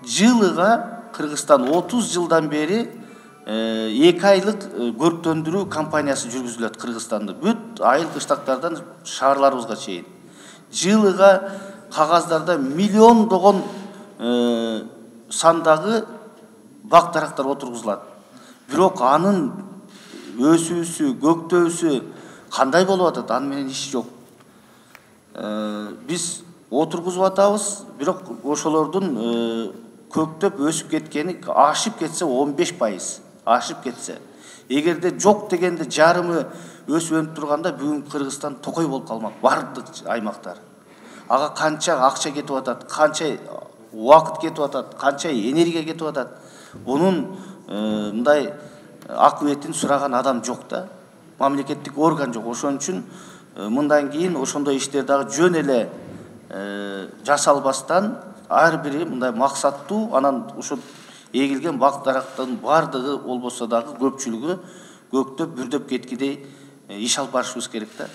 жылыга Кыргызстан 30 жылдан бери 2 айлык көрктөндүрүү кампаниясы жүргүзүлөт Кыргызстанда. Бүт айыл кыштактардан шаарларыбызга чейин. Жылыга кагаздарда миллиондогон сандагы бак дарактар отургузулат. Бирок анын өсүүсү, көктөөсү кандай болуп атат, аны менен иш жок. Биз отургузуп атабыз, бирок ошолордун көктөп өсүп кеткени ашып кетсе 15%, ашып кетсе. Эгерде жок дегенде жарымы өсүп өнүп турганда бүгүн Кыргызстан токой болуп калмак, бардык аймактар. Ага канча акча кетип атат, канча убакыт кетип атат, канча энергия кетип атат. Бунун мындай акыбетин сураган адам жок да. Мамлекеттик орган жок. Ошон үчүн мындан кийин ошондой иштер дагы жөн эле жасалбастан ар бири мындай максаттуу, анан ошо эгилген бак дарактын бардыгы болбосо дагы көпчүлүгү көктөп бүрдөп кеткидей иш алып барышыбыз керек да.